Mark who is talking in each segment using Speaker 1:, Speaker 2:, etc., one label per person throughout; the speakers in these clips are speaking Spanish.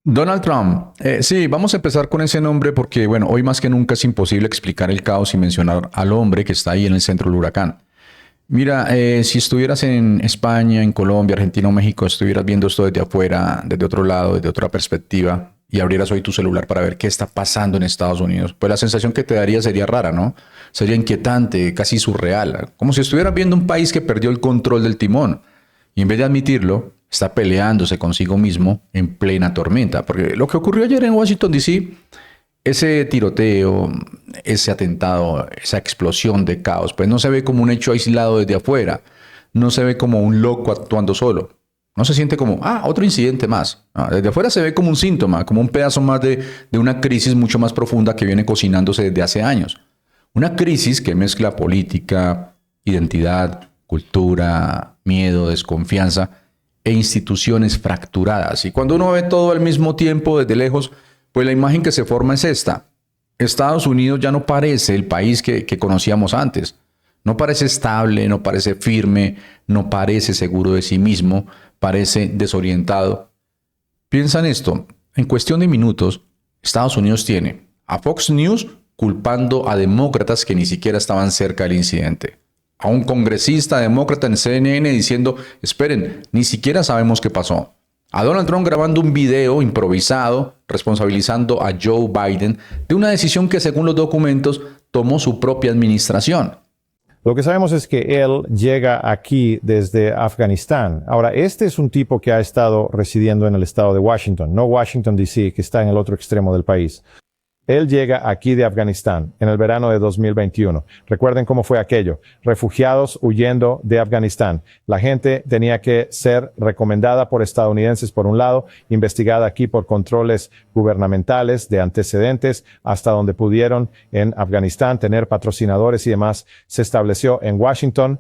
Speaker 1: Donald Trump. Sí, vamos a empezar con ese nombre porque, bueno, hoy más que nunca es imposible explicar el caos sin mencionar al hombre que está ahí en el centro del huracán. Mira, si estuvieras en España, en Colombia, Argentina o México, estuvieras viendo esto desde afuera, desde otro lado, desde otra perspectiva, y abrieras hoy tu celular para ver qué está pasando en Estados Unidos, pues la sensación que te daría sería rara, ¿no? Sería inquietante, casi surreal, como si estuvieras viendo un país que perdió el control del timón y en vez de admitirlo, está peleándose consigo mismo en plena tormenta. Porque lo que ocurrió ayer en Washington, D.C., ese tiroteo, ese atentado, esa explosión de caos, pues no se ve como un hecho aislado desde afuera, no se ve como un loco actuando solo, no se siente como, otro incidente más. Desde afuera se ve como un síntoma, como un pedazo más de una crisis mucho más profunda que viene cocinándose desde hace años. Una crisis que mezcla política, identidad, cultura, miedo, desconfianza e instituciones fracturadas. Y cuando uno ve todo al mismo tiempo desde lejos, pues la imagen que se forma es esta. Estados Unidos ya no parece el país que conocíamos antes. No parece estable, no parece firme, no parece seguro de sí mismo, parece desorientado. Piensa en esto. En cuestión de minutos, Estados Unidos tiene a Fox News culpando a demócratas que ni siquiera estaban cerca del incidente. A un congresista demócrata en CNN diciendo, esperen, ni siquiera sabemos qué pasó. A Donald Trump grabando un video improvisado responsabilizando a Joe Biden de una decisión que según los documentos tomó su propia administración.
Speaker 2: Lo que sabemos es que él llega aquí desde Afganistán. Ahora, este es un tipo que ha estado residiendo en el estado de Washington, no Washington, D.C., que está en el otro extremo del país. Él llega aquí de Afganistán en el verano de 2021. Recuerden cómo fue aquello. Refugiados huyendo de Afganistán. La gente tenía que ser recomendada por estadounidenses por un lado, investigada aquí por controles gubernamentales de antecedentes hasta donde pudieron en Afganistán tener patrocinadores y demás. Se estableció en Washington.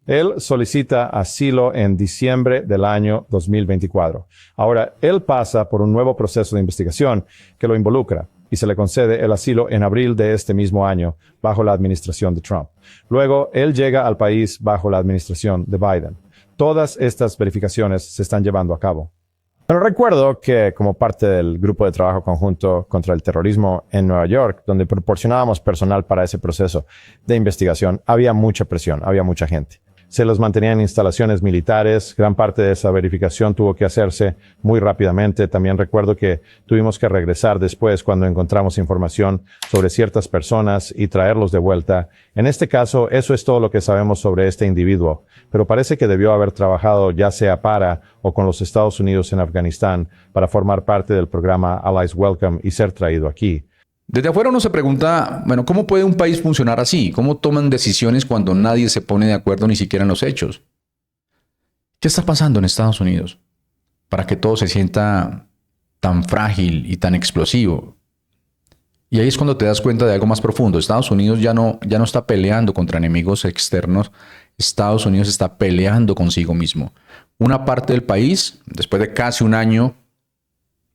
Speaker 2: Él solicita asilo en diciembre del año 2024. Ahora, él pasa por un nuevo proceso de investigación que lo involucra y se le concede el asilo en abril de este mismo año bajo la administración de Trump. Luego, él llega al país bajo la administración de Biden. Todas estas verificaciones se están llevando a cabo. Pero recuerdo que como parte del grupo de trabajo conjunto contra el terrorismo en Nueva York, donde proporcionábamos personal para ese proceso de investigación, había mucha presión, había mucha gente. Se los mantenía en instalaciones militares. Gran parte de esa verificación tuvo que hacerse muy rápidamente. También recuerdo que tuvimos que regresar después cuando encontramos información sobre ciertas personas y traerlos de vuelta. En este caso, eso es todo lo que sabemos sobre este individuo. Pero parece que debió haber trabajado ya sea para o con los Estados Unidos en Afganistán para formar parte del programa Allies Welcome y ser traído aquí.
Speaker 1: Desde afuera uno se pregunta, bueno, ¿cómo puede un país funcionar así? ¿Cómo toman decisiones cuando nadie se pone de acuerdo ni siquiera en los hechos? ¿Qué está pasando en Estados Unidos para que todo se sienta tan frágil y tan explosivo? Y ahí es cuando te das cuenta de algo más profundo. Estados Unidos ya no está peleando contra enemigos externos. Estados Unidos está peleando consigo mismo. Una parte del país, después de casi un año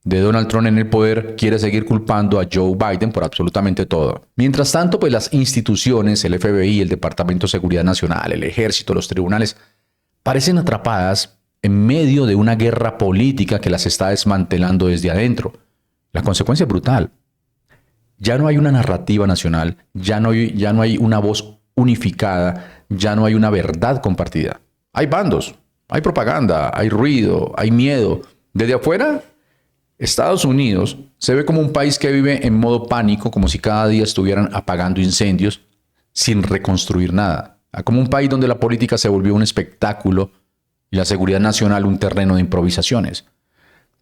Speaker 1: de Donald Trump en el poder, quiere seguir culpando a Joe Biden por absolutamente todo. Mientras tanto, pues las instituciones, el FBI, el Departamento de Seguridad Nacional, el Ejército, los tribunales, parecen atrapadas en medio de una guerra política que las está desmantelando desde adentro. La consecuencia es brutal. Ya no hay una narrativa nacional, ya no hay una voz unificada, ya no hay una verdad compartida. Hay bandos, hay propaganda, hay ruido, hay miedo. Desde afuera, Estados Unidos se ve como un país que vive en modo pánico, como si cada día estuvieran apagando incendios sin reconstruir nada. Como un país donde la política se volvió un espectáculo y la seguridad nacional un terreno de improvisaciones.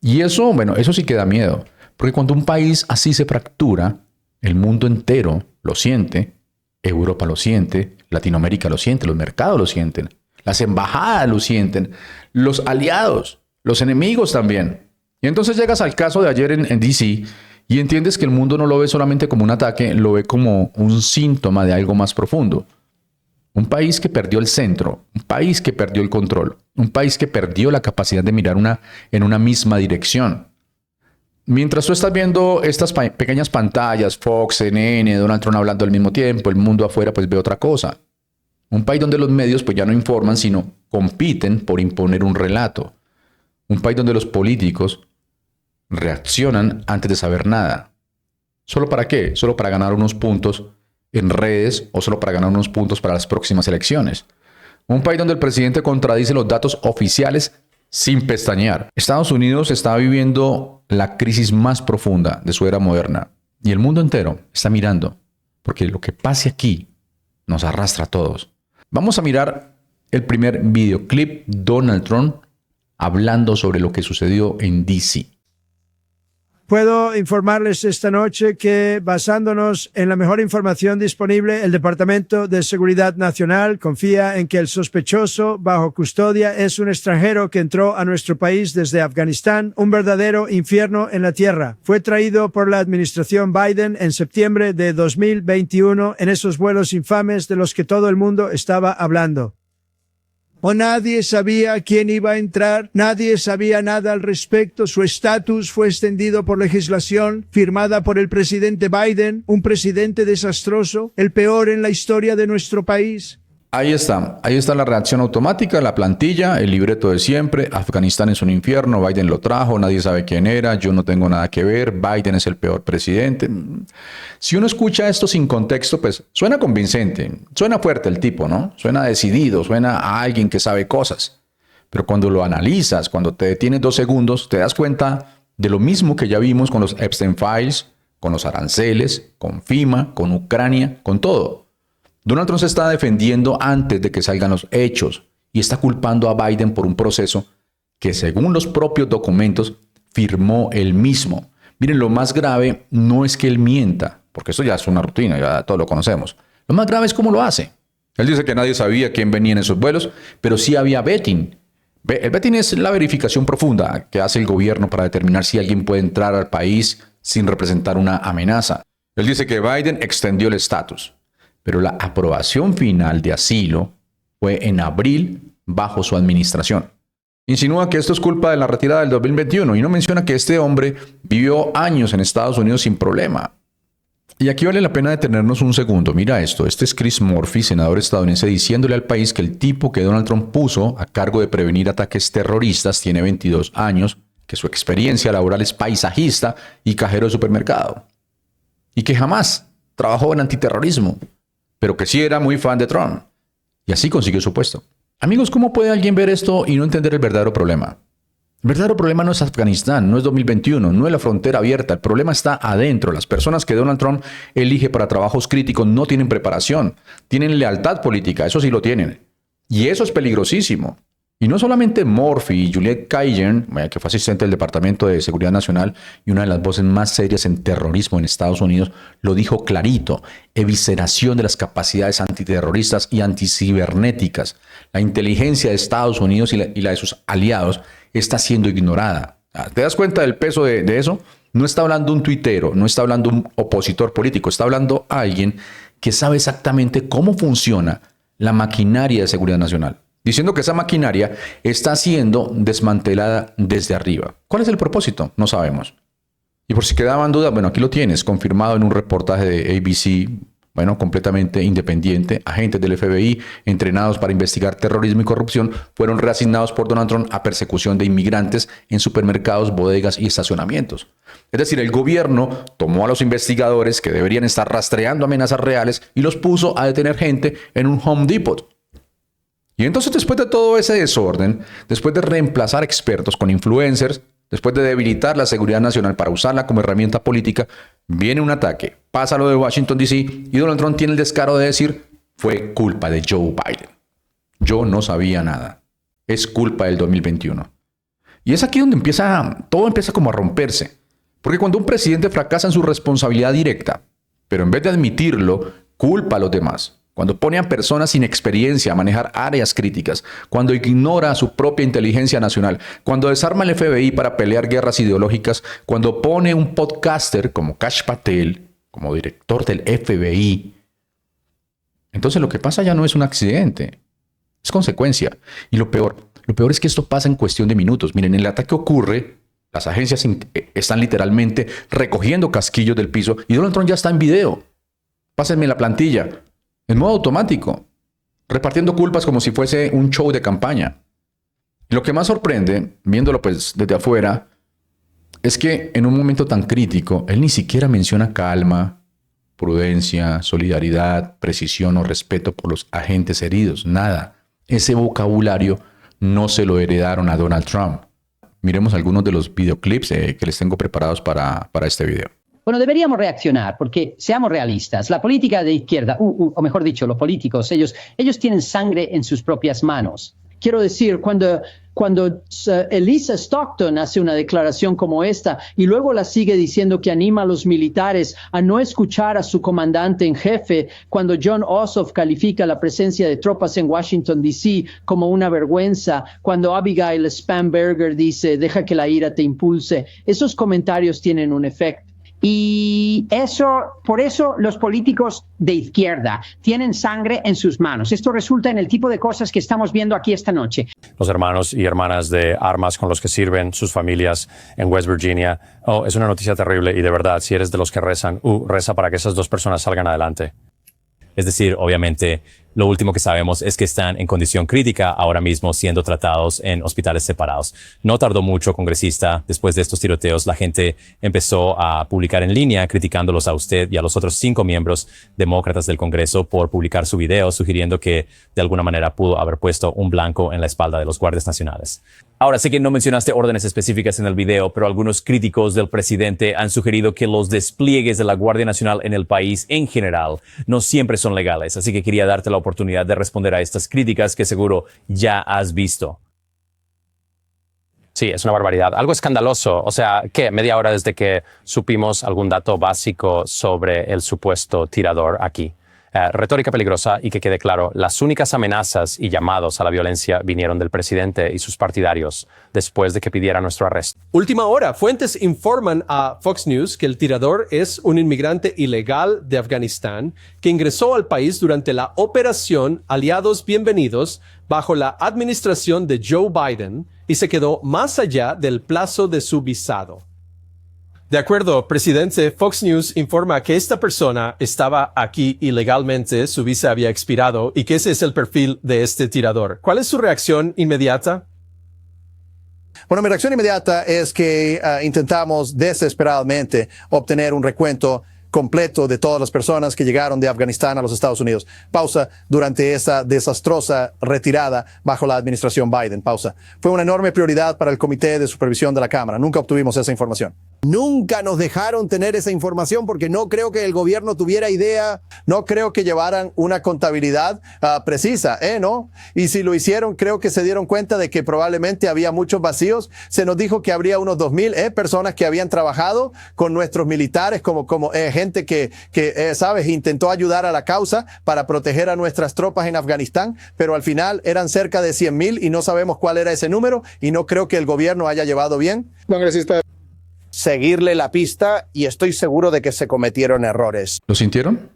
Speaker 1: Y eso, bueno, eso sí que da miedo, porque cuando un país así se fractura, el mundo entero lo siente, Europa lo siente, Latinoamérica lo siente, los mercados lo sienten, las embajadas lo sienten, los aliados, los enemigos también. Y entonces llegas al caso de ayer en D.C. y entiendes que el mundo no lo ve solamente como un ataque, lo ve como un síntoma de algo más profundo. Un país que perdió el centro, un país que perdió el control, un país que perdió la capacidad de mirar en una misma dirección. Mientras tú estás viendo estas pequeñas pantallas, Fox, CNN, Donald Trump hablando al mismo tiempo, el mundo afuera pues ve otra cosa. Un país donde los medios pues ya no informan, sino compiten por imponer un relato. Un país donde los políticos reaccionan antes de saber nada. ¿Solo para qué? Solo para ganar unos puntos en redes o solo para ganar unos puntos para las próximas elecciones. Un país donde el presidente contradice los datos oficiales sin pestañear. Estados Unidos está viviendo la crisis más profunda de su era moderna y el mundo entero está mirando, porque lo que pase aquí nos arrastra a todos. Vamos a mirar el primer videoclip, Donald Trump hablando sobre lo que sucedió en D.C.
Speaker 3: Puedo informarles esta noche que, basándonos en la mejor información disponible, el Departamento de Seguridad Nacional confía en que el sospechoso bajo custodia es un extranjero que entró a nuestro país desde Afganistán, un verdadero infierno en la tierra. Fue traído por la administración Biden en septiembre de 2021 en esos vuelos infames de los que todo el mundo estaba hablando. O nadie sabía quién iba a entrar, nadie sabía nada al respecto, su estatus fue extendido por legislación firmada por el presidente Biden, un presidente desastroso, el peor en la historia de nuestro país.
Speaker 1: Ahí está la reacción automática, la plantilla, el libreto de siempre. Afganistán es un infierno, Biden lo trajo, nadie sabe quién era, yo no tengo nada que ver, Biden es el peor presidente. Si uno escucha esto sin contexto, pues suena convincente, suena fuerte el tipo, ¿no? Suena decidido, suena a alguien que sabe cosas. Pero cuando lo analizas, cuando te detienes 2 segundos, te das cuenta de lo mismo que ya vimos con los Epstein Files, con los aranceles, con FEMA, con Ucrania, con todo. Donald Trump se está defendiendo antes de que salgan los hechos y está culpando a Biden por un proceso que, según los propios documentos, firmó él mismo. Miren, lo más grave no es que él mienta, porque eso ya es una rutina, ya todos lo conocemos. Lo más grave es cómo lo hace. Él dice que nadie sabía quién venía en esos vuelos, pero sí había vetting. El vetting es la verificación profunda que hace el gobierno para determinar si alguien puede entrar al país sin representar una amenaza. Él dice que Biden extendió el estatus. Pero la aprobación final de asilo fue en abril bajo su administración. Insinúa que esto es culpa de la retirada del 2021 y no menciona que este hombre vivió años en Estados Unidos sin problema. Y aquí vale la pena detenernos un segundo. Mira esto, este es Chris Murphy, senador estadounidense, diciéndole al país que el tipo que Donald Trump puso a cargo de prevenir ataques terroristas tiene 22 años, que su experiencia laboral es paisajista y cajero de supermercado. Y que jamás trabajó en antiterrorismo, pero que sí era muy fan de Trump. Y así consiguió su puesto. Amigos, ¿cómo puede alguien ver esto y no entender el verdadero problema? El verdadero problema no es Afganistán, no es 2021, no es la frontera abierta. El problema está adentro. Las personas que Donald Trump elige para trabajos críticos no tienen preparación, tienen lealtad política, eso sí lo tienen. Y eso es peligrosísimo. Y no solamente Murphy y Juliette Kayyem, que fue asistente del Departamento de Seguridad Nacional y una de las voces más serias en terrorismo en Estados Unidos, lo dijo clarito: evisceración de las capacidades antiterroristas y anticibernéticas. La inteligencia de Estados Unidos y la de sus aliados está siendo ignorada. ¿Te das cuenta del peso de eso? No está hablando un tuitero, no está hablando un opositor político, está hablando alguien que sabe exactamente cómo funciona la maquinaria de seguridad nacional, diciendo que esa maquinaria está siendo desmantelada desde arriba. ¿Cuál es el propósito? No sabemos. Y por si quedaban dudas, bueno, aquí lo tienes, confirmado en un reportaje de ABC, completamente independiente. Agentes del FBI entrenados para investigar terrorismo y corrupción fueron reasignados por Donald Trump a persecución de inmigrantes en supermercados, bodegas y estacionamientos. Es decir, el gobierno tomó a los investigadores que deberían estar rastreando amenazas reales y los puso a detener gente en un Home Depot. Y entonces, después de todo ese desorden, después de reemplazar expertos con influencers, después de debilitar la seguridad nacional para usarla como herramienta política, viene un ataque, pasa lo de Washington, D.C. y Donald Trump tiene el descaro de decir: fue culpa de Joe Biden. Yo no sabía nada. Es culpa del 2021. Y es aquí donde todo empieza como a romperse. Porque cuando un presidente fracasa en su responsabilidad directa, pero en vez de admitirlo, culpa a los demás, cuando pone a personas sin experiencia a manejar áreas críticas, cuando ignora a su propia inteligencia nacional, cuando desarma el FBI para pelear guerras ideológicas, cuando pone un podcaster como Kash Patel como director del FBI, entonces lo que pasa ya no es un accidente, es consecuencia. Y lo peor es que esto pasa en cuestión de minutos. Miren, el ataque ocurre, las agencias están literalmente recogiendo casquillos del piso y Donald Trump ya está en video. Pásenme la plantilla. En modo automático, repartiendo culpas como si fuese un show de campaña. Lo que más sorprende, viéndolo pues desde afuera, es que en un momento tan crítico, él ni siquiera menciona calma, prudencia, solidaridad, precisión o respeto por los agentes heridos. Nada. Ese vocabulario no se lo heredaron a Donald Trump. Miremos algunos de los videoclips que les tengo preparados para este video.
Speaker 4: Bueno, deberíamos reaccionar porque, seamos realistas, la política de izquierda, o mejor dicho, los políticos, ellos tienen sangre en sus propias manos. Quiero decir, cuando Elissa Stockton hace una declaración como esta y luego la sigue diciendo que anima a los militares a no escuchar a su comandante en jefe, cuando John Ossoff califica la presencia de tropas en Washington, D.C. como una vergüenza, cuando Abigail Spanberger dice, deja que la ira te impulse, esos comentarios tienen un efecto.
Speaker 5: Y por eso los políticos de izquierda tienen sangre en sus manos. Esto resulta en el tipo de cosas que estamos viendo aquí esta noche.
Speaker 6: Los hermanos y hermanas de armas con los que sirven sus familias en West Virginia. Es una noticia terrible y de verdad, si eres de los que rezan, reza para que esas dos personas salgan adelante. Es decir, obviamente, lo último que sabemos es que están en condición crítica ahora mismo siendo tratados en hospitales separados. No tardó mucho, congresista. Después de estos tiroteos, la gente empezó a publicar en línea criticándolos a usted y a los otros 5 miembros demócratas del Congreso por publicar su video, sugiriendo que de alguna manera pudo haber puesto un blanco en la espalda de los guardias nacionales. Ahora, sé que no mencionaste órdenes específicas en el video, pero algunos críticos del presidente han sugerido que los despliegues de la Guardia Nacional en el país en general no siempre son legales. Así que quería darte la oportunidad de responder a estas críticas que seguro ya has visto.
Speaker 7: Sí, es una barbaridad. Algo escandaloso. O sea, ¿qué? Media hora desde que supimos algún dato básico sobre el supuesto tirador aquí. Retórica peligrosa y que quede claro, las únicas amenazas y llamados a la violencia vinieron del presidente y sus partidarios después de que pidiera nuestro arresto.
Speaker 8: Última hora. Fuentes informan a Fox News que el tirador es un inmigrante ilegal de Afganistán que ingresó al país durante la operación Aliados Bienvenidos bajo la administración de Joe Biden y se quedó más allá del plazo de su visado. De acuerdo, presidente, Fox News informa que esta persona estaba aquí ilegalmente, su visa había expirado y que ese es el perfil de este tirador. ¿Cuál es su reacción inmediata?
Speaker 9: Bueno, mi reacción inmediata es que intentamos desesperadamente obtener un recuento completo de todas las personas que llegaron de Afganistán a los Estados Unidos. Pausa durante esa desastrosa retirada bajo la administración Biden. Pausa. Fue una enorme prioridad para el Comité de Supervisión de la Cámara. Nunca obtuvimos esa información. Nunca nos dejaron tener esa información porque no creo que el gobierno tuviera idea, no creo que llevaran una contabilidad precisa, ¿no? Y si lo hicieron, creo que se dieron cuenta de que probablemente había muchos vacíos. Se nos dijo que habría unos 2,000 personas que habían trabajado con nuestros militares como gente que sabes, intentó ayudar a la causa para proteger a nuestras tropas en Afganistán, pero al final eran cerca de 100,000 y no sabemos cuál era ese número y no creo que el gobierno haya llevado bien.
Speaker 10: Congresista. Seguirle la pista y estoy seguro de que se cometieron errores.
Speaker 1: ¿Lo sintieron?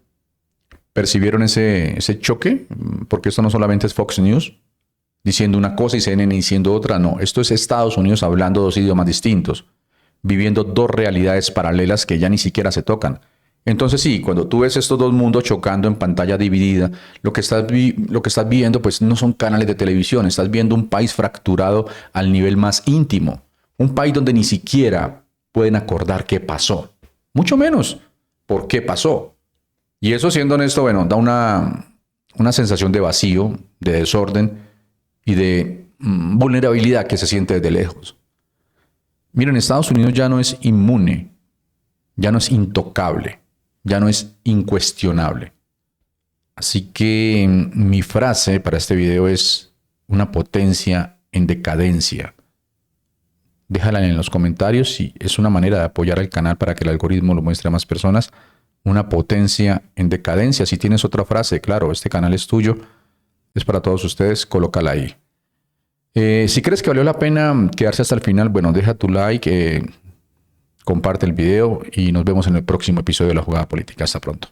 Speaker 1: ¿Percibieron ese choque? Porque esto no solamente es Fox News diciendo una cosa y CNN diciendo otra. No, esto es Estados Unidos hablando 2 idiomas distintos, viviendo 2 realidades paralelas que ya ni siquiera se tocan. Entonces sí, cuando tú ves estos 2 mundos chocando en pantalla dividida, lo que estás viendo pues no son canales de televisión, estás viendo un país fracturado al nivel más íntimo, un país donde ni siquiera pueden acordar qué pasó, mucho menos por qué pasó. Y eso, siendo honesto, bueno, da una sensación de vacío, de desorden y de vulnerabilidad que se siente desde lejos. Miren, Estados Unidos ya no es inmune, ya no es intocable, ya no es incuestionable. Así que mi frase para este video es una potencia en decadencia. Déjala en los comentarios si es una manera de apoyar al canal para que el algoritmo lo muestre a más personas. Una potencia en decadencia. Si tienes otra frase, claro, este canal es tuyo, es para todos ustedes, colócala ahí. Si crees que valió la pena quedarse hasta el final, bueno, deja tu like, comparte el video y nos vemos en el próximo episodio de La Jugada Política. Hasta pronto.